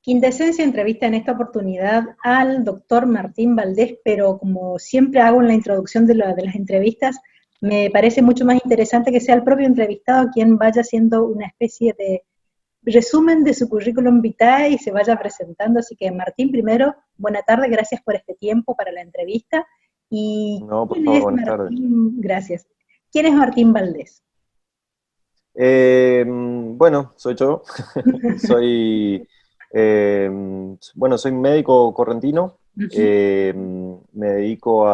Quintessencia entrevista en esta oportunidad al doctor Martín Valdés, pero como siempre hago en la introducción de las entrevistas, me parece mucho más interesante que sea el propio entrevistado quien vaya haciendo una especie de resumen de su currículum vitae y se vaya presentando. Así que Martín, primero, buena tarde, gracias por este tiempo para la entrevista. ¿Y No, por quién favor, es buenas tardes. Martín? Gracias. ¿Quién es Martín Valdés? Bueno, soy yo. Soy, eh, soy médico correntino. Me dedico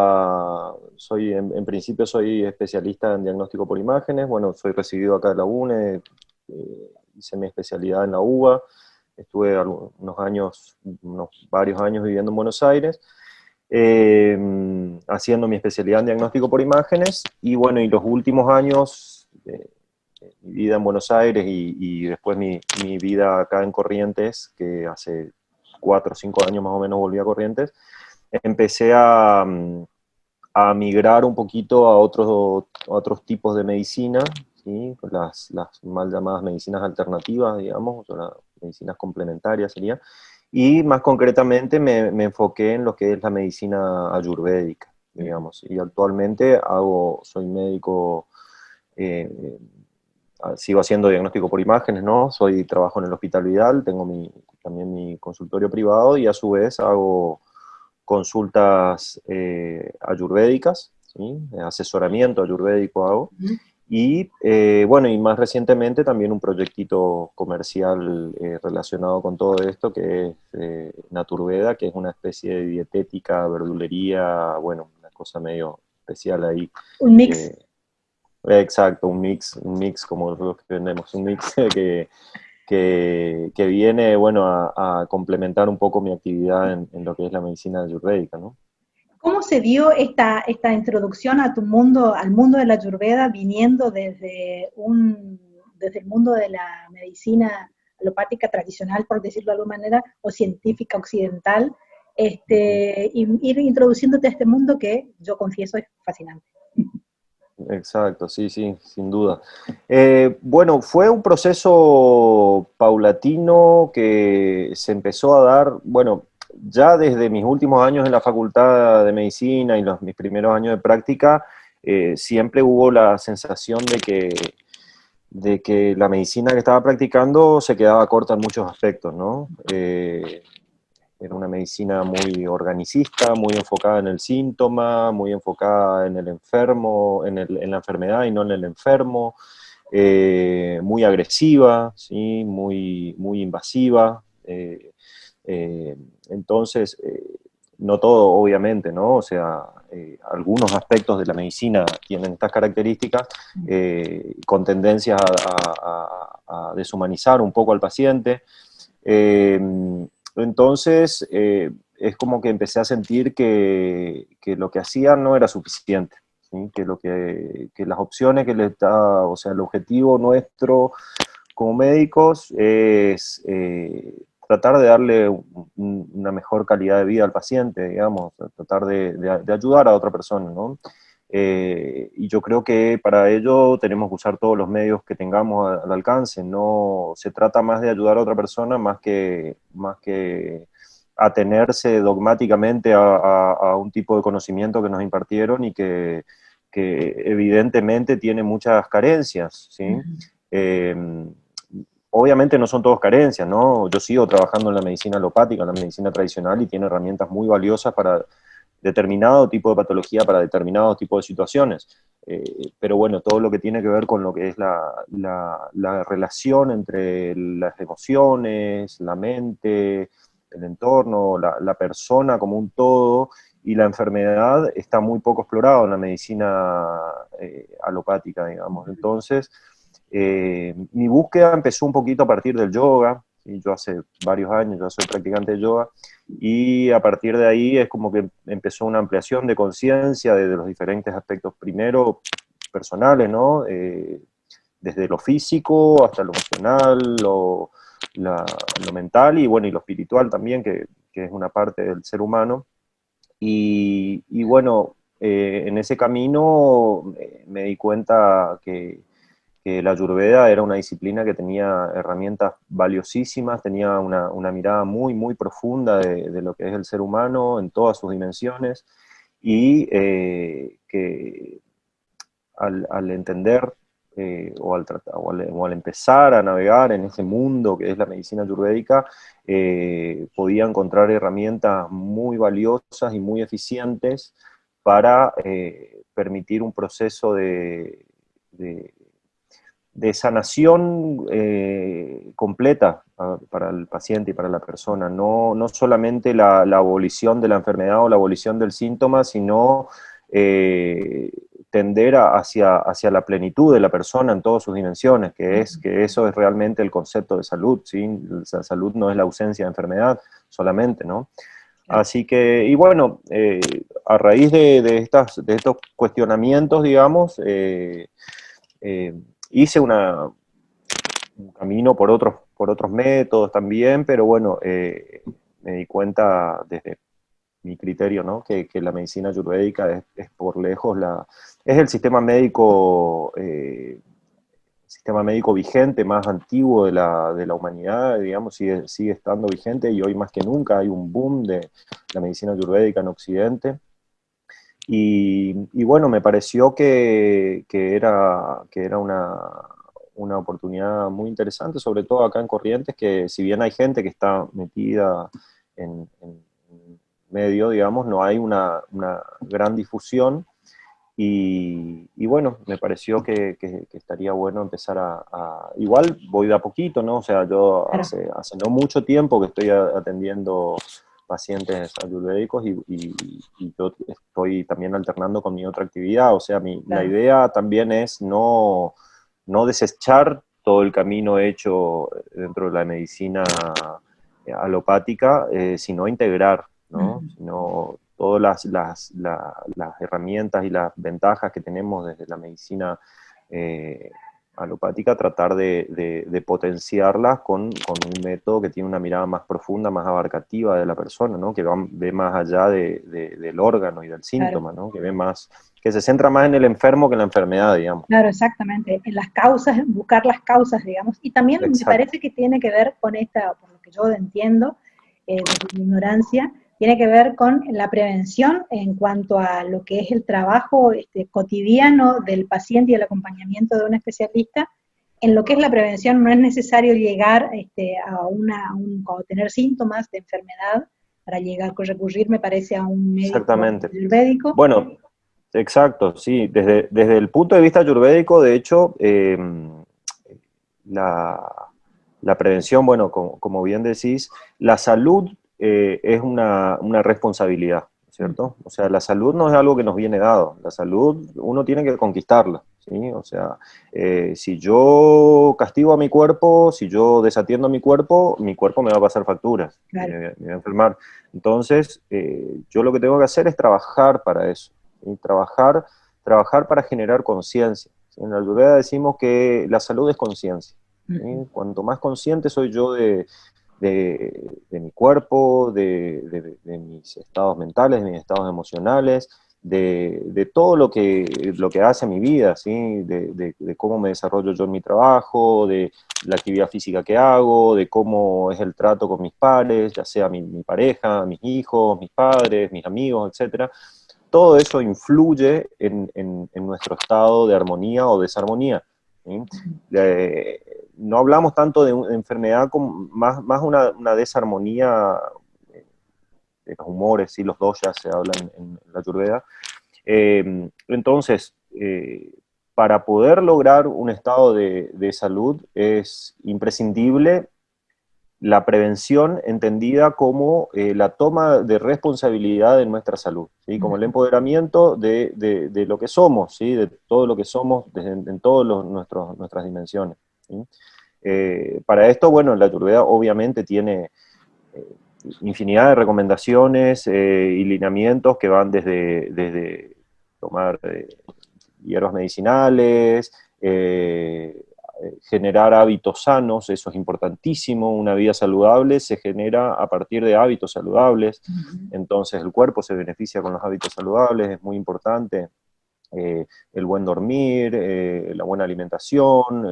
en principio soy especialista en diagnóstico por imágenes. Bueno, soy recibido acá de la UNE, hice mi especialidad en la UBA. Estuve unos varios años viviendo en Buenos Aires, haciendo mi especialidad en diagnóstico por imágenes. Y bueno, y los últimos años, mi vida en Buenos Aires y después mi vida acá en Corrientes, que hace 4 o 5 años más o menos volví a Corrientes, empecé a migrar un poquito a otros tipos de medicina, ¿sí? Las mal llamadas medicinas alternativas, digamos, o las medicinas complementarias sería, y más concretamente me enfoqué en lo que es la medicina ayurvédica, digamos, y actualmente soy médico. eh, Sigo haciendo diagnóstico por imágenes, ¿no? Trabajo en el Hospital Vidal, tengo también mi consultorio privado y a su vez hago consultas ayurvédicas, ¿sí? Asesoramiento ayurvédico hago. Y bueno, y más recientemente también un proyectito comercial relacionado con todo esto, que es Naturveda, que es una especie de dietética, verdulería, bueno, una cosa medio especial ahí. Un mix. eh, Exacto, un mix como los que vendemos, un mix que viene, bueno, a complementar un poco mi actividad en lo que es la medicina ayurvédica, ¿no? ¿Cómo se dio esta introducción a tu mundo, al mundo de la Ayurveda, viniendo desde el mundo de la medicina alopática tradicional, por decirlo de alguna manera, o científica occidental, Ujú. y ir introduciéndote a este mundo que yo confieso es fascinante? Exacto, sí, sí, sin duda. Bueno, fue un proceso paulatino que se empezó a dar, bueno, ya desde mis últimos años en la Facultad de Medicina y mis primeros años de práctica, siempre hubo la sensación de que la medicina que estaba practicando se quedaba corta en muchos aspectos, ¿no? Era una medicina muy organicista, muy enfocada en el síntoma, muy enfocada en el enfermo, en la enfermedad y no en el enfermo, muy agresiva, ¿sí? Muy invasiva. Eh, entonces, no todo, obviamente, ¿no? O sea, algunos aspectos de la medicina tienen estas características, con tendencias a deshumanizar un poco al paciente. Entonces, es como que empecé a sentir que lo que hacía no era suficiente, ¿sí? Que las opciones que le da, o sea, el objetivo nuestro como médicos es tratar de darle una mejor calidad de vida al paciente, digamos, tratar de ayudar a otra persona, ¿no? Y yo creo que para ello tenemos que usar todos los medios que tengamos al alcance. No se trata más de ayudar a otra persona más que atenerse dogmáticamente a un tipo de conocimiento que nos impartieron y que evidentemente tiene muchas carencias, ¿sí? Eh, Obviamente no son todos carencias, ¿no? Yo sigo trabajando en la medicina alopática, en la medicina tradicional, y tiene herramientas muy valiosas para determinado tipo de patología, para determinado tipo de situaciones. Pero bueno, todo lo que tiene que ver con lo que es la relación entre las emociones, la mente, el entorno, la persona como un todo y la enfermedad está muy poco explorado en la medicina alopática, digamos. Entonces, mi búsqueda empezó un poquito a partir del yoga, ¿sí? Yo hace varios años ya soy practicante de yoga, y a partir de ahí es como que empezó una ampliación de conciencia de los diferentes aspectos, primero personales, ¿no? Desde lo físico hasta lo emocional, lo mental y bueno, y lo espiritual también, que es una parte del ser humano. Y bueno, en ese camino me di cuenta que la Ayurveda era una disciplina que tenía herramientas valiosísimas, tenía una mirada muy, muy profunda de lo que es el ser humano en todas sus dimensiones, y que al entender o al empezar a navegar en ese mundo que es la medicina ayurvédica, podía encontrar herramientas muy valiosas y muy eficientes para permitir un proceso de, de sanación completa para el paciente y para la persona. No, no solamente la abolición de la enfermedad o la abolición del síntoma, sino tender hacia la plenitud de la persona en todas sus dimensiones, que eso es realmente el concepto de salud, ¿sí? La salud no es la ausencia de enfermedad solamente, ¿no? Así que, y bueno, a raíz de estos cuestionamientos, digamos, eh, hice un camino por otros métodos también, pero bueno, me di cuenta desde mi criterio, ¿no? Que la medicina ayurvédica es por lejos es el sistema médico vigente más antiguo de la humanidad, digamos, sigue estando vigente, y hoy más que nunca hay un boom de la medicina ayurvédica en Occidente. Y bueno, me pareció que era una oportunidad muy interesante, sobre todo acá en Corrientes, que si bien hay gente que está metida en medio, digamos, no hay una gran difusión. Y bueno, me pareció que estaría bueno empezar igual voy de a poquito, ¿no? O sea, yo Claro. hace no mucho tiempo que estoy atendiendo pacientes ayurvédicos, y yo estoy también alternando con mi otra actividad. O sea, la Claro. idea también es no desechar todo el camino hecho dentro de la medicina alopática, sino integrar, ¿no? Ujú. Sino todas las herramientas y las ventajas que tenemos desde la medicina alopática, tratar de potenciarlas con un método que tiene una mirada más profunda, más abarcativa de la persona, ¿no? Que ve más allá del órgano y del Claro. síntoma, ¿no? Que se centra más en el enfermo que en la enfermedad, digamos. Claro, exactamente. En las causas, buscar las causas, digamos. Y también me Exacto. parece que tiene que ver con esta, por lo que yo entiendo, desde mi ignorancia, tiene que ver con la prevención en cuanto a lo que es el trabajo cotidiano del paciente y el acompañamiento de un especialista. En lo que es la prevención no es necesario llegar a tener síntomas de enfermedad para llegar a recurrir, me parece, a un médico Exactamente. ayurvédico. Bueno, exacto, sí. Desde el punto de vista ayurvédico, de hecho, la, la prevención, bueno, como bien decís, la salud es una responsabilidad, ¿cierto? O sea, la salud no es algo que nos viene dado, la salud uno tiene que conquistarla, ¿sí? O sea, si yo castigo a mi cuerpo, si yo desatiendo a mi cuerpo me va a pasar facturas, y Claro. me va a enfermar. Entonces, yo lo que tengo que hacer es trabajar para eso, ¿sí? Trabajar para generar conciencia. ¿Sí? En la Ayurveda decimos que la salud es conciencia. ¿Sí? Ujú. Cuanto más consciente soy yo de mi cuerpo, de mis estados mentales, de mis estados emocionales, de todo lo que hace mi vida, ¿sí? De cómo me desarrollo yo en mi trabajo, de la actividad física que hago, de cómo es el trato con mis pares, ya sea mi pareja, mis hijos, mis padres, mis amigos, etcétera. Todo eso influye en nuestro estado de armonía o desarmonía, ¿sí? No hablamos tanto de enfermedad, como más una desarmonía de los humores, ¿sí? Los doshas se hablan en la Ayurveda. Entonces, para poder lograr un estado de salud es imprescindible la prevención entendida como la toma de responsabilidad de nuestra salud, ¿sí? Como el empoderamiento de lo que somos, ¿sí? De todo lo que somos en todas nuestras dimensiones, ¿sí? Para esto, bueno, la Ayurveda obviamente tiene eh, infinidad de recomendaciones y lineamientos que van desde tomar hierbas medicinales, generar hábitos sanos, eso es importantísimo. Una vida saludable se genera a partir de hábitos saludables, Ujú. entonces el cuerpo se beneficia con los hábitos saludables, es muy importante el buen dormir, la buena alimentación,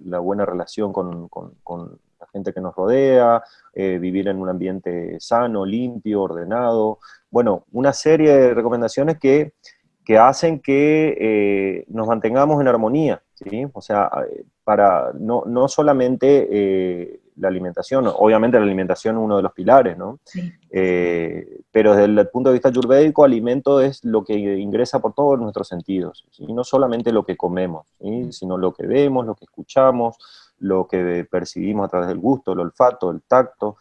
la buena relación con la gente que nos rodea, vivir en un ambiente sano, limpio, ordenado. Bueno, una serie de recomendaciones que hacen que nos mantengamos en armonía, ¿sí? O sea, para no solamente la alimentación, obviamente la alimentación es uno de los pilares, ¿no? Sí. Pero desde el punto de vista ayurvédico, alimento es lo que ingresa por todos nuestros sentidos, ¿sí? No solamente lo que comemos, ¿sí? Sino lo que vemos, lo que escuchamos, lo que percibimos a través del gusto, el olfato, el tacto.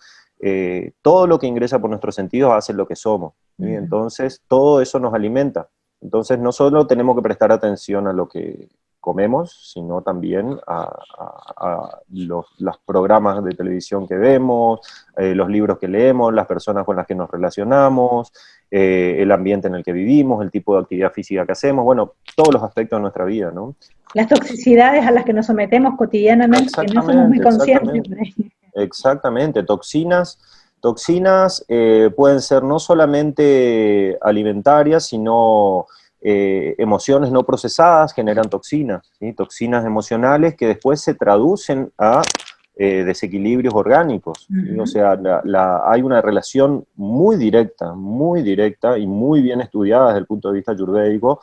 Todo lo que ingresa por nuestros sentidos hace lo que somos, ¿sí? Entonces, todo eso nos alimenta. Entonces, no solo tenemos que prestar atención a lo que comemos, sino también a los programas de televisión que vemos, los libros que leemos, las personas con las que nos relacionamos, el ambiente en el que vivimos, el tipo de actividad física que hacemos, bueno, todos los aspectos de nuestra vida, ¿no? Las toxicidades a las que nos sometemos cotidianamente, que no somos muy conscientes. Exactamente, toxinas pueden ser no solamente alimentarias, sino emociones no procesadas generan toxinas, ¿sí? Toxinas emocionales que después se traducen a desequilibrios orgánicos, ¿sí? O sea, hay una relación muy directa y muy bien estudiada desde el punto de vista ayurvédico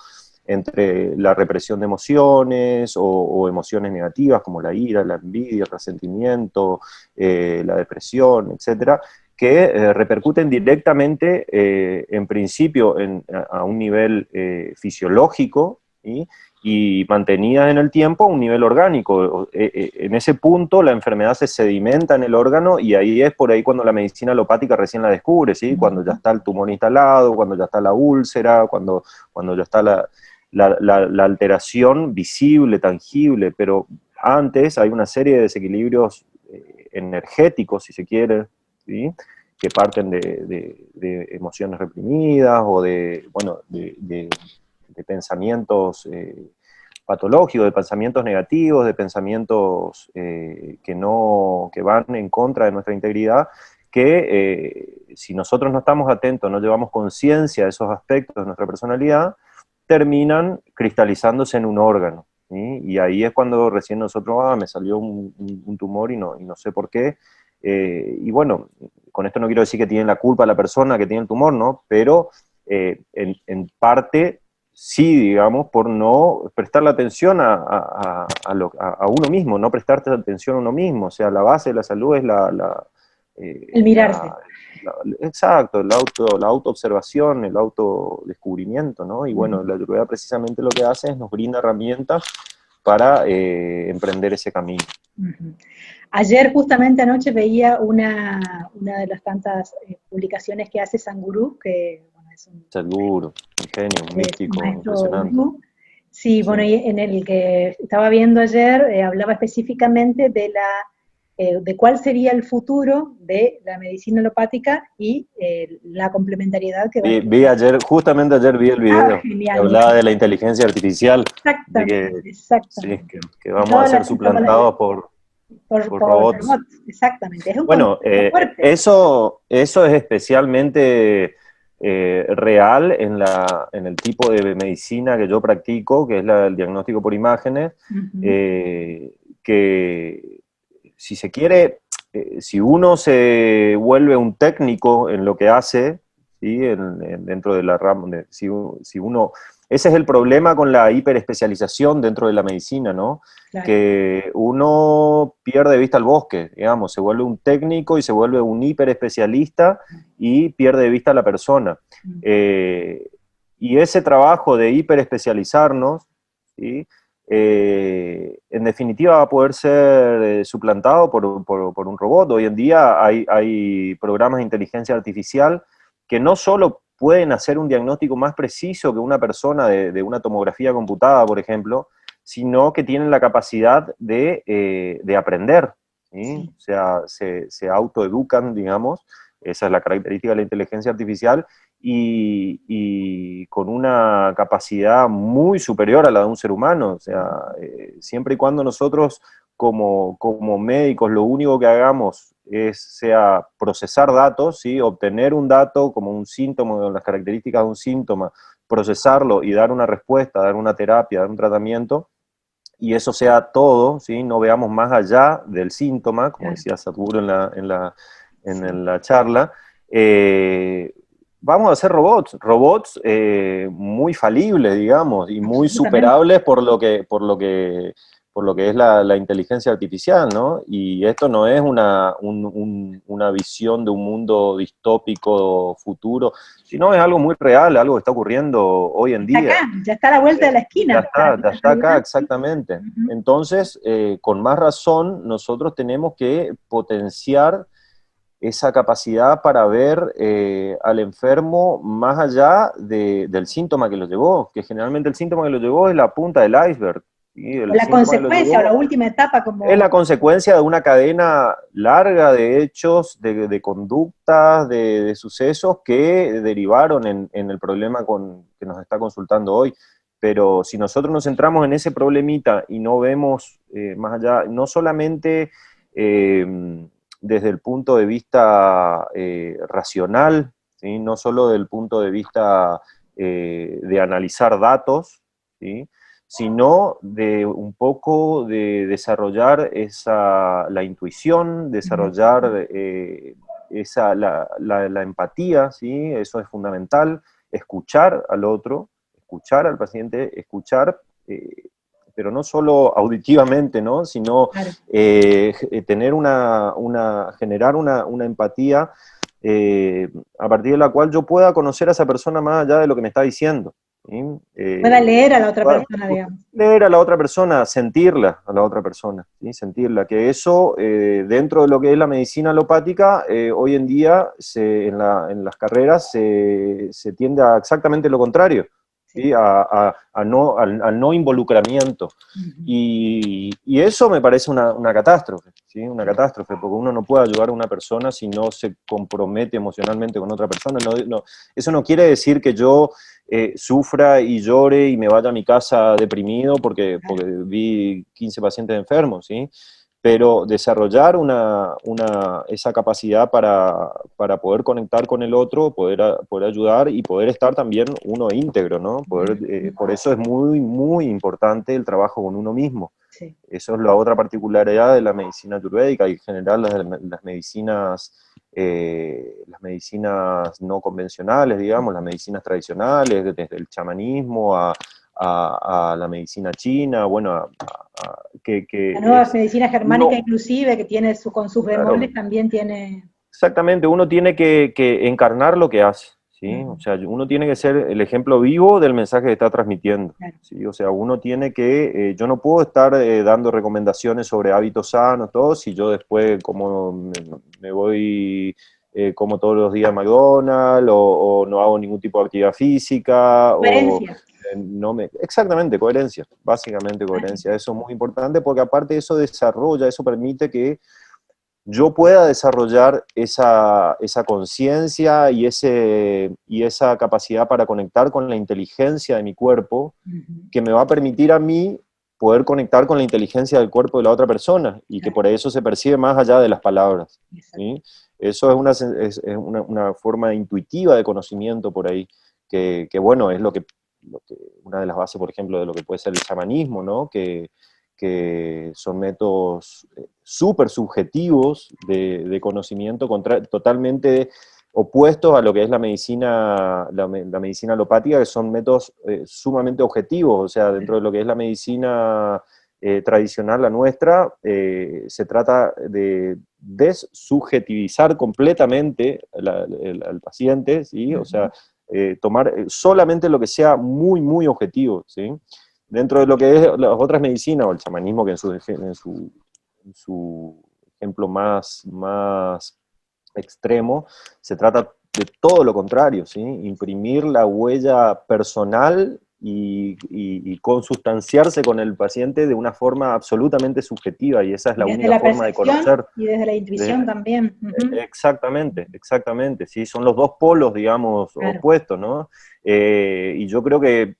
entre la represión de emociones o emociones negativas como la ira, la envidia, el resentimiento, la depresión, etcétera, que repercuten directamente, en principio, a un nivel fisiológico, ¿sí? Y mantenidas en el tiempo a un nivel orgánico. En ese punto la enfermedad se sedimenta en el órgano y ahí es por ahí cuando la medicina alopática recién la descubre, ¿sí? Cuando ya está el tumor instalado, cuando ya está la úlcera, cuando ya está la alteración visible, tangible, pero antes hay una serie de desequilibrios energéticos, si se quiere, ¿sí? Que parten de emociones reprimidas o de pensamientos patológicos, de pensamientos negativos, de pensamientos que van en contra de nuestra integridad, que si nosotros no estamos atentos, no llevamos conciencia de esos aspectos de nuestra personalidad, terminan cristalizándose en un órgano, ¿sí? Y ahí es cuando recién nosotros, me salió un tumor y no sé por qué. Y bueno, con esto no quiero decir que tiene la culpa la persona que tiene el tumor, ¿no? Pero en parte sí, digamos, por no prestarle atención a uno mismo, no prestarte atención a uno mismo. O sea, la base de la salud es El mirarse. exacto, la autoobservación, el autodescubrimiento, ¿no? Y bueno, la Ayurveda precisamente lo que hace es nos brinda herramientas para emprender ese camino. Ayer, justamente anoche, veía una de las tantas publicaciones que hace Sadhguru, que bueno, es un Sadhguru, un genio, un místico, maestro impresionante. hindú. Sí, bueno, y en el que estaba viendo ayer, hablaba específicamente de cuál sería el futuro de la medicina alopática y la complementariedad que va a tener. Justamente ayer vi el video que Genial. hablaba de la inteligencia artificial, de Exactamente, que exactamente. vamos a Toda ser suplantados por robots. robots, exactamente. Es un Bueno, concepto fuerte. eso es especialmente real en el tipo de medicina que yo practico, que es el diagnóstico por imágenes, que si se quiere, si uno se vuelve un técnico en lo que hace, ¿sí? Dentro de la rama, si uno... Ese es el problema con la hiperespecialización dentro de la medicina, ¿no? Claro. Que uno pierde de vista el bosque, digamos, se vuelve un técnico y se vuelve un hiperespecialista y pierde de vista a la persona. Y ese trabajo de hiperespecializarnos, ¿sí? En definitiva va a poder ser suplantado por un robot. Hoy en día hay programas de inteligencia artificial que no solo pueden hacer un diagnóstico más preciso que una persona de una tomografía computada, por ejemplo, sino que tienen la capacidad de aprender, ¿sí? Sí. O sea, se autoeducan, digamos, esa es la característica de la inteligencia artificial, y con una capacidad muy superior a la de un ser humano. O sea, siempre y cuando nosotros como médicos lo único que hagamos sea procesar datos, ¿sí? Obtener un dato como un síntoma, las características de un síntoma, procesarlo y dar una respuesta, dar una terapia, dar un tratamiento, y eso sea todo, ¿sí? No veamos más allá del síntoma, como Claro, decía Sadhguru sí. en la charla. eh, Vamos a hacer robots muy falibles, digamos, y muy Absolutamente. superables por lo que es la inteligencia artificial, ¿no? Y esto no es una visión de un mundo distópico futuro, sino es algo muy real, algo que está ocurriendo hoy en Está acá, día. ya está a la vuelta de la esquina. Ya está acá, Sí. exactamente. Ujú. Entonces, con más razón, nosotros tenemos que potenciar esa capacidad para ver al enfermo más allá del síntoma que lo llevó, que generalmente el síntoma que lo llevó es la punta del iceberg, ¿sí? O El la síntoma que lo consecuencia o la llevó última etapa, es como, la consecuencia de una cadena larga de hechos, de conductas, de sucesos que derivaron en el problema que nos está consultando hoy. Pero si nosotros nos centramos en ese problemita y no vemos más allá, no solamente desde el punto de vista racional, ¿sí? No solo desde el punto de vista de analizar datos, ¿sí? Sino de un poco de desarrollar la intuición, desarrollar la empatía, ¿sí? Eso es fundamental, escuchar al otro, escuchar al paciente, escuchar, pero no solo auditivamente, ¿no? Sino claro, tener generar una empatía a partir de la cual yo pueda conocer a esa persona más allá de lo que me está diciendo. ¿Sí? pueda leer a la otra persona, digamos. Leer a la otra persona, sentirla a la otra persona, ¿sí? Sentirla, que eso dentro de lo que es la medicina alopática, hoy en día en las carreras se tiende a exactamente lo contrario, Sí. ¿sí? Al no involucramiento. Ujú. Y eso me parece una catástrofe, ¿sí? Una Sí. catástrofe, porque uno no puede ayudar a una persona si no se compromete emocionalmente con otra persona. Eso no quiere decir que yo sufra y llore y me vaya a mi casa deprimido Claro. porque vi 15 pacientes enfermos, ¿sí? Pero desarrollar esa capacidad para poder conectar con el otro, poder ayudar y poder estar también uno íntegro, ¿no? Ujú. Por eso es muy, muy importante el trabajo con uno mismo. Sí. Eso es la otra particularidad de la medicina ayurvédica y en general las medicinas no convencionales, digamos, las medicinas tradicionales, desde el chamanismo a la medicina china, bueno, La nueva es, medicina germánica uno, inclusive, que tiene con sus claro, bemoles, también tiene... exactamente, uno tiene que encarnar lo que hace, ¿sí? O Ujú. sea, uno tiene que ser el ejemplo vivo del mensaje que está transmitiendo, Claro. ¿sí? O sea, uno tiene yo no puedo estar dando recomendaciones sobre hábitos sanos, todo, si yo después como me voy, como todos los días a McDonald's, o no hago ningún tipo de actividad física, o Coherencia. no me... Exactamente, coherencia, básicamente Así. coherencia, eso es muy importante porque aparte eso desarrolla, eso permite que yo pueda desarrollar esa conciencia y esa capacidad para conectar con la inteligencia de mi cuerpo, Ujú. que me va a permitir a mí poder conectar con la inteligencia del cuerpo de la otra persona y que Claro. por eso se percibe más allá de las palabras, Exacto. ¿sí? Eso es una forma intuitiva de conocimiento por ahí, bueno, es una de las bases, por ejemplo, de lo que puede ser el chamanismo, ¿no? Que son métodos súper subjetivos de conocimiento totalmente opuestos a lo que es la medicina alopática, que son métodos sumamente objetivos, o sea, dentro de lo que es la medicina tradicional, la nuestra, se trata de desubjetivizar completamente al paciente, ¿sí? O Ujú. sea, tomar solamente lo que sea muy, muy objetivo, ¿sí? Dentro de lo que es las otras medicinas, o el chamanismo, que en su ejemplo más extremo, se trata de todo lo contrario, ¿sí? Imprimir la huella personal y consustanciarse con el paciente de una forma absolutamente subjetiva, y esa es la Desde única la forma de percepción conocer. y desde la intuición De- también. Ujú. Exactamente, exactamente, sí, son los dos polos, digamos, Claro. opuestos, ¿no? Y yo creo que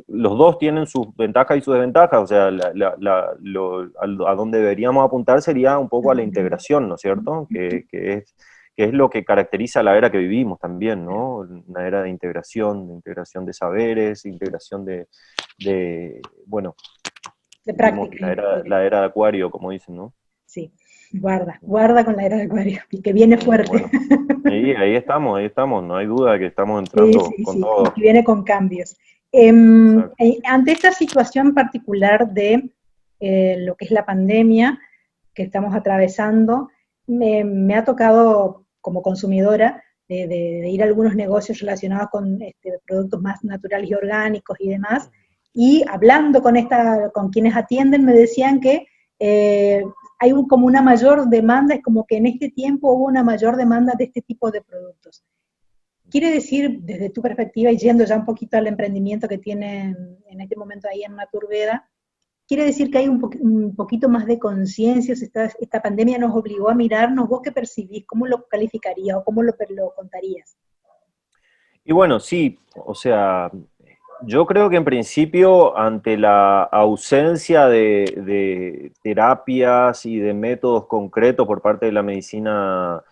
los dos tienen sus ventajas y sus desventajas, o sea, a donde deberíamos apuntar sería un poco a la Ujú. integración, ¿no es cierto? Que es que es lo que caracteriza la era que vivimos también, ¿no? Una era de integración de saberes, integración bueno, De vivimos práctica. la era de Acuario, como dicen, ¿no? Sí, guarda con la era de Acuario, y que viene fuerte. Bueno, ahí estamos, no hay duda de que estamos Sí, entrando sí, con sí, y todo. que viene con cambios. Exacto. Ante esta situación particular de lo que es la pandemia que estamos atravesando, me ha tocado como consumidora de ir a algunos negocios relacionados con productos más naturales y orgánicos y demás, y hablando con quienes atienden me decían que eh, hay como una mayor demanda, es como que en este tiempo hubo una mayor demanda de este tipo de productos. Quiere decir, desde tu perspectiva, y yendo ya un poquito al emprendimiento que tienen en este momento ahí en Naturbeda, quiere decir que hay un poquito más de conciencia, esta pandemia nos obligó a mirarnos, vos qué percibís, cómo lo calificarías o cómo lo contarías. Y bueno, sí, o sea, yo creo que en principio, ante la ausencia de terapias y de métodos concretos por parte de la medicina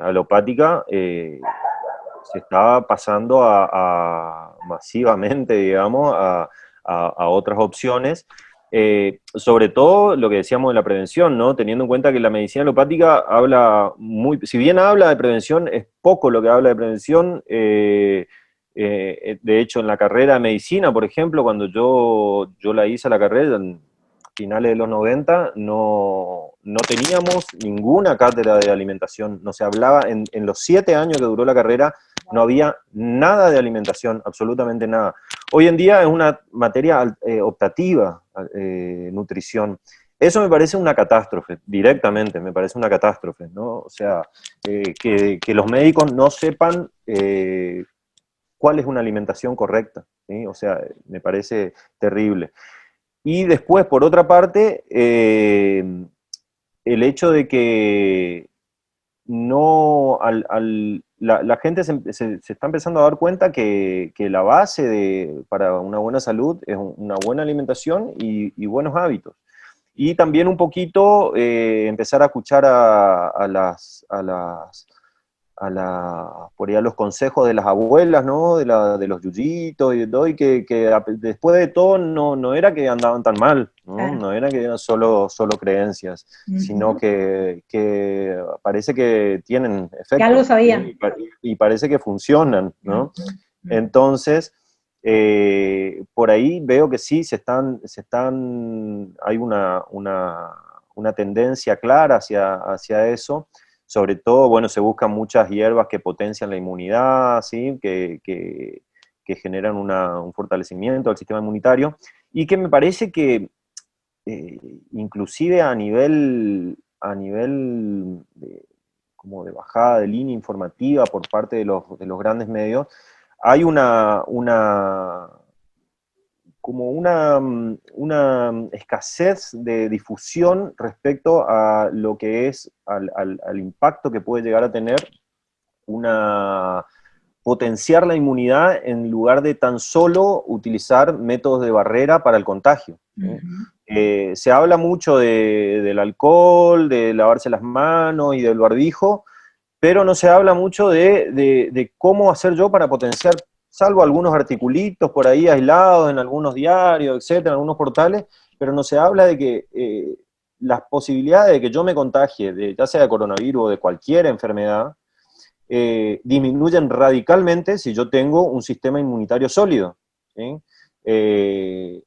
alopática, se estaba pasando masivamente, digamos, a otras opciones. Sobre todo lo que decíamos de la prevención, ¿no? Teniendo en cuenta que la medicina alopática habla si bien habla de prevención, es poco lo que habla de prevención. De hecho, en la carrera de medicina, por ejemplo, cuando yo la hice la carrera, en finales de los 90, no teníamos ninguna cátedra de alimentación, no se hablaba, en los 7 años que duró la carrera, no había nada de alimentación, absolutamente nada. Hoy en día es una materia optativa, nutrición. Eso me parece una catástrofe, directamente, me parece una catástrofe, ¿no? O sea, que los médicos no sepan cuál es una alimentación correcta, ¿sí? O sea, me parece terrible. Y después, por otra parte, el hecho de que no la gente se está empezando a dar cuenta que la base para una buena salud es una buena alimentación y buenos hábitos. Y también un poquito empezar a escuchar por ahí a los consejos de las abuelas, ¿no? De los yuyitos y de todo, y que después de todo no era que andaban tan mal, ¿no? Claro. No era que eran solo creencias, sino Ujú. que parece que tienen Que algo efecto, sabían. ¿sí? Y parece que funcionan, ¿no? Ujú. Entonces, por ahí veo que sí, hay una tendencia clara hacia eso. Sobre todo, bueno, se buscan muchas hierbas que potencian la inmunidad, ¿sí? Que generan un fortalecimiento del sistema inmunitario, y que me parece que inclusive a nivel como de bajada de línea informativa por parte de los grandes medios, hay como una escasez de difusión respecto a lo que es al impacto que puede llegar a tener potenciar la inmunidad en lugar de tan solo utilizar métodos de barrera para el contagio, ¿sí? Ujú. Se habla mucho del alcohol, de lavarse las manos y del barbijo, pero no se habla mucho de cómo hacer yo para potenciar, salvo algunos articulitos por ahí aislados en algunos diarios, etcétera, en algunos portales, pero no se habla de que las posibilidades de que yo me contagie, ya sea de coronavirus o de cualquier enfermedad, disminuyen radicalmente si yo tengo un sistema inmunitario sólido, ¿sí?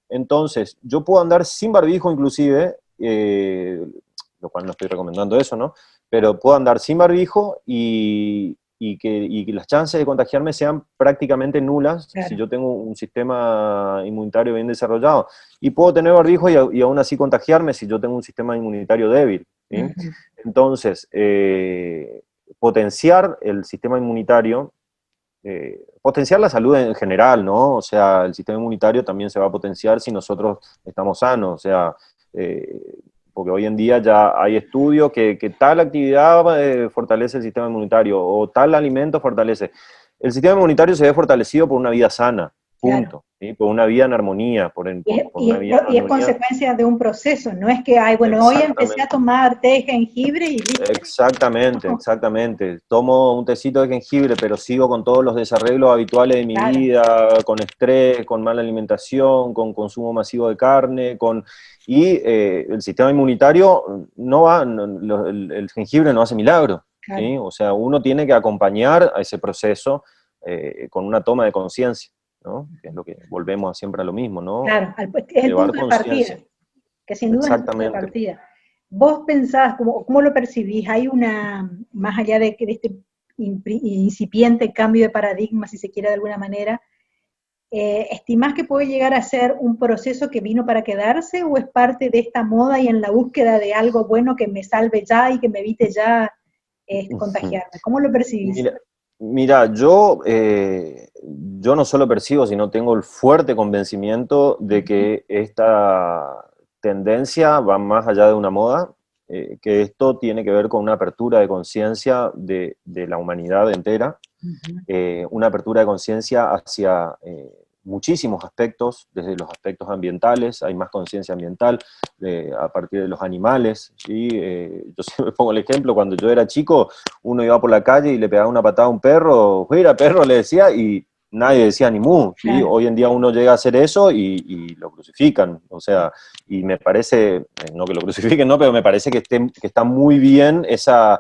Entonces, yo puedo andar sin barbijo inclusive, lo cual no estoy recomendando eso, ¿no? Pero puedo andar sin barbijo y que las chances de contagiarme sean prácticamente nulas si Claro. yo tengo un sistema inmunitario bien desarrollado. Y puedo tener barbijo y aún así contagiarme si yo tengo un sistema inmunitario débil, ¿sí? Ujú. Entonces, potenciar el sistema inmunitario, potenciar la salud en general, ¿no? O sea, el sistema inmunitario también se va a potenciar si nosotros estamos sanos, o sea, porque hoy en día ya hay estudios que tal actividad fortalece el sistema inmunitario o tal alimento fortalece. El sistema inmunitario se ve fortalecido por una vida sana, claro. punto, ¿sí? Por una vida en armonía, por una vida en Y es armonía. consecuencia de un proceso, no es que, ay, bueno, hoy empecé a Exactamente. tomar té de jengibre y listo. Exactamente, No, exactamente. Tomo un tecito de jengibre, pero sigo con todos los desarreglos habituales de mi claro, vida, con estrés, con mala alimentación, con consumo masivo de carne, y el sistema inmunitario no va, el jengibre no hace milagro, claro, ¿sí? O sea, uno tiene que acompañar a ese proceso con una toma de conciencia, ¿no? Que es lo que volvemos siempre a lo mismo, ¿no? claro, es el Llevar punto de partida, conciencia. que sin duda es el punto de Exactamente. partida. Vos pensás, ¿cómo lo percibís? ¿Hay una, más allá de este incipiente cambio de paradigma, si se quiere de alguna manera, estimás que puede llegar a ser un proceso que vino para quedarse o es parte de esta moda y en la búsqueda de algo bueno que me salve ya y que me evite ya contagiarme? ¿Cómo lo percibís? Mira, mira, yo no solo percibo, sino tengo el fuerte convencimiento de que esta tendencia va más allá de una moda, que esto tiene que ver con una apertura de conciencia de la humanidad entera, Uh -huh. una apertura de conciencia hacia muchísimos aspectos, desde los aspectos ambientales, hay más conciencia ambiental a partir de los animales, ¿sí? Yo siempre pongo el ejemplo, cuando yo era chico, uno iba por la calle y le pegaba una patada a un perro, fuera perro, le decía, y nadie decía ni mu, ¿sí? Claro. Hoy en día uno llega a hacer eso y lo crucifican, o sea, y me parece, no que lo crucifiquen, no, pero me parece que está muy bien esa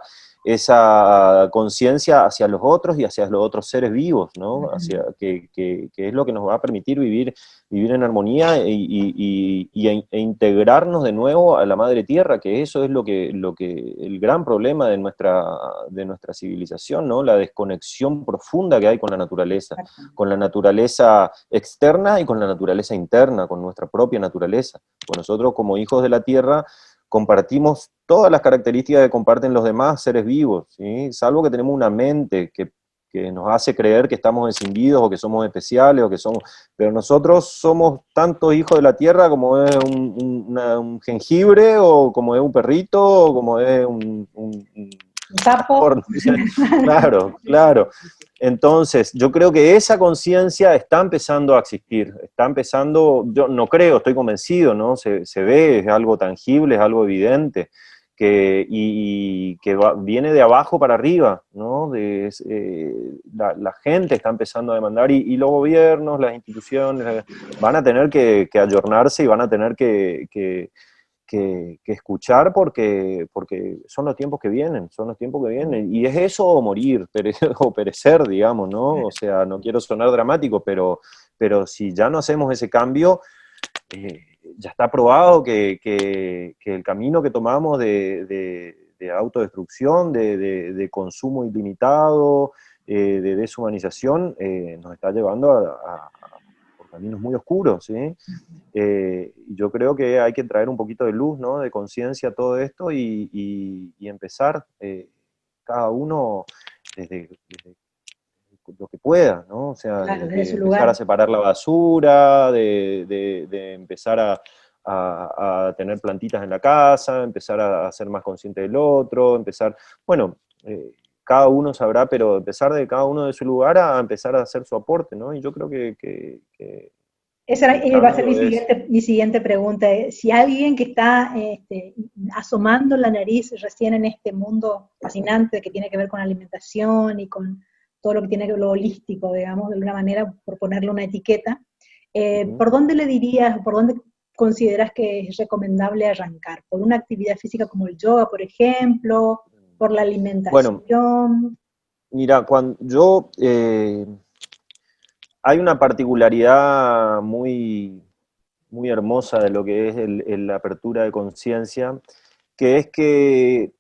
conciencia hacia los otros y hacia los otros seres vivos, ¿no? Hacia, que es lo que nos va a permitir vivir en armonía e integrarnos de nuevo a la madre tierra, que eso es el gran problema de nuestra civilización, ¿no? La desconexión profunda que hay con la naturaleza externa y con la naturaleza interna, con nuestra propia naturaleza. Pues nosotros como hijos de la tierra compartimos todas las características que comparten los demás seres vivos, ¿sí? Salvo que tenemos una mente que nos hace creer que estamos escindidos o que somos especiales o que somos... Pero nosotros somos tanto hijos de la tierra como es un jengibre o como es un perrito o como es Un sapo. horno. Claro, claro. Entonces, yo creo que esa conciencia está empezando a existir, está empezando, yo no creo, estoy convencido, ¿no? Se ve, es algo tangible, es algo evidente, y que viene de abajo para arriba, ¿no? La gente está empezando a demandar y los gobiernos, las instituciones, van a tener que ayornarse y van a tener que escuchar porque son los tiempos que vienen, son los tiempos que vienen, y es eso o morir, o perecer, digamos, ¿no? O sea, no quiero sonar dramático, pero si ya no hacemos ese cambio, ya está probado que el camino que tomamos de autodestrucción, de consumo ilimitado, de deshumanización, nos está llevando por caminos muy oscuros, ¿sí? Yo creo que hay que traer un poquito de luz, ¿no? De conciencia a todo esto y empezar cada uno desde lo que pueda, ¿no? O sea, Claro, desde de su empezar a lugar. separar la basura, de empezar a tener plantitas en la casa, empezar a ser más consciente del otro, bueno, cada uno sabrá, pero empezar de cada uno de su lugar a empezar a hacer su aporte, ¿no? Y yo creo que Esa el va a ser cambio es... mi siguiente pregunta. Si alguien que está asomando la nariz recién en este mundo fascinante que tiene que ver con alimentación y con todo lo que tiene que ver lo holístico, digamos, de alguna manera, por ponerle una etiqueta, Ujú. ¿por dónde le dirías, por dónde consideras que es recomendable arrancar? ¿Por una actividad física como el yoga, por ejemplo? ¿Por la Bueno, alimentación? mira, hay una particularidad muy hermosa de lo que es la apertura de conciencia, que es que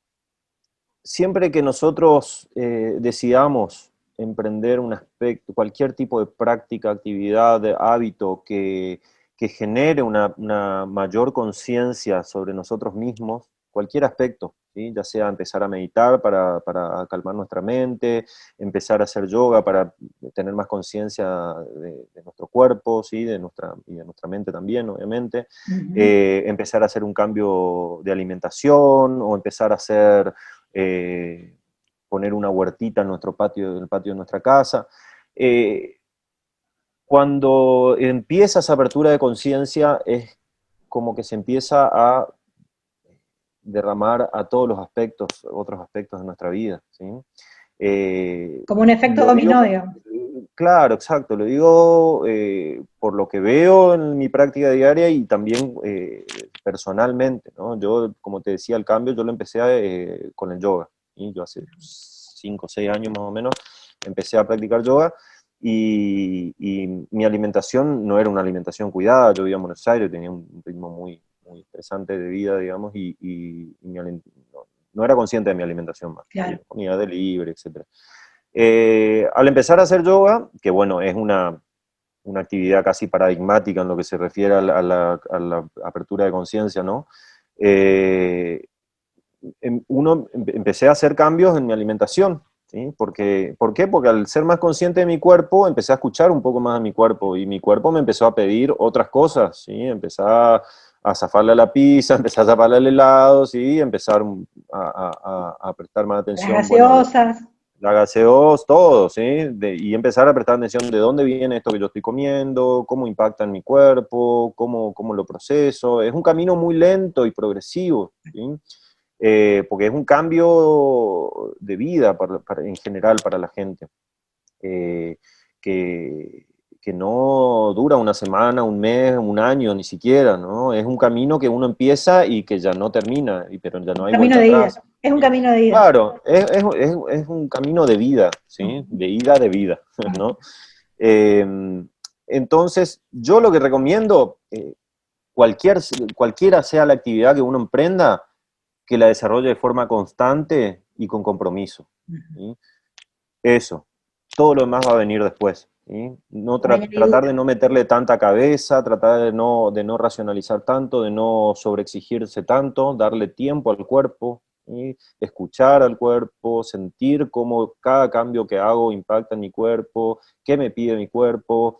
siempre que nosotros decidamos emprender un aspecto, cualquier tipo de práctica, actividad, de hábito que genere una mayor conciencia sobre nosotros mismos, cualquier aspecto, ¿sí? Ya sea empezar a meditar para calmar nuestra mente, empezar a hacer yoga para tener más conciencia de nuestro cuerpo, ¿sí? Y de nuestra mente también, obviamente, Uh -huh. empezar a hacer un cambio de alimentación o empezar a hacer eh, poner una huertita en nuestro patio, en el patio de nuestra casa. Cuando empieza esa apertura de conciencia es como que se empieza a derramar a todos los aspectos, otros aspectos de nuestra vida, ¿sí? Como un efecto Lo digo, dominó, digamos. claro, exacto, lo digo por lo que veo en mi práctica diaria y también personalmente, ¿no? Yo, como te decía, el cambio yo lo empecé con el yoga, ¿sí? Yo hace 5 o 6 años más o menos empecé a practicar yoga y mi alimentación no era una alimentación cuidada, yo vivía en Buenos Aires, tenía un ritmo muy estresante de vida, digamos, y no era consciente de mi alimentación más, Claro. comida de libre, etc. Al empezar a hacer yoga, que bueno, es una actividad casi paradigmática en lo que se refiere a la apertura de conciencia, ¿no? Empecé a hacer cambios en mi alimentación, ¿sí? ¿Por qué? Porque al ser más consciente de mi cuerpo, empecé a escuchar un poco más a mi cuerpo, y mi cuerpo me empezó a pedir otras cosas, ¿sí? Empecé a zafarle a la pizza, empecé a zafarle al helado, ¿sí? Empezar a prestar más Las atención, bueno, gaseosas. la gaseosa, todo, ¿sí? Y empezar a prestar atención de dónde viene esto que yo estoy comiendo, cómo impacta en mi cuerpo, cómo lo proceso. Es un camino muy lento y progresivo, ¿sí? Porque es un cambio de vida en general para la gente, eh, que, que no dura una semana, un mes, un año, ni siquiera, ¿no? Es un camino que uno empieza y que ya no termina, pero ya no hay Camino vuelta de ida. atrás. Es un camino de ida. Claro, es un camino de vida, ¿sí? De ida de vida, ¿no? Eh, entonces, yo lo que recomiendo, cualquier, cualquiera sea la actividad que uno emprenda, que la desarrolle de forma constante y con compromiso, ¿sí? Eso, todo lo demás va a venir después, ¿sí? No No hay ni tratar duda. de no meterle tanta cabeza, tratar de no racionalizar tanto, de no sobreexigirse tanto, darle tiempo al cuerpo, ¿sí? Escuchar al cuerpo, sentir cómo cada cambio que hago impacta en mi cuerpo, qué me pide mi cuerpo.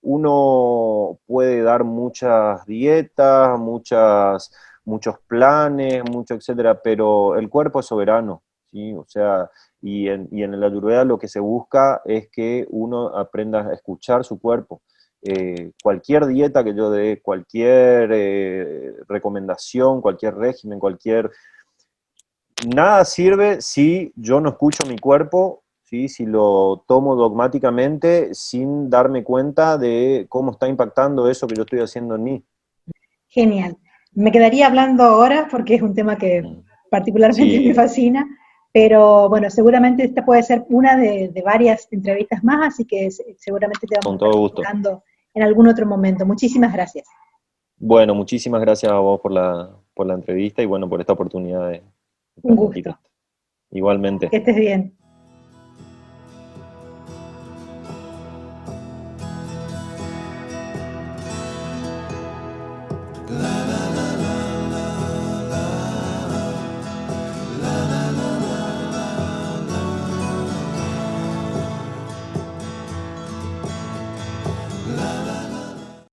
Uno puede dar muchas dietas, muchos planes, mucho etcétera, pero el cuerpo es soberano, ¿sí? O sea, y en el Ayurveda lo que se busca es que uno aprenda a escuchar su cuerpo. Cualquier dieta que yo dé, cualquier recomendación, cualquier régimen, nada sirve si yo no escucho mi cuerpo, ¿sí? Si lo tomo dogmáticamente sin darme cuenta de cómo está impactando eso que yo estoy haciendo en mí. Genial. Me quedaría hablando ahora porque es un tema que particularmente me Sí, fascina, pero bueno, seguramente esta puede ser una de varias entrevistas más, así que seguramente te vamos a con estar todo gusto. convocando en algún otro momento. Muchísimas gracias. Bueno, muchísimas gracias a vos por la entrevista y bueno, por esta oportunidad de Un transmitir gusto. esto. Igualmente. Que estés bien.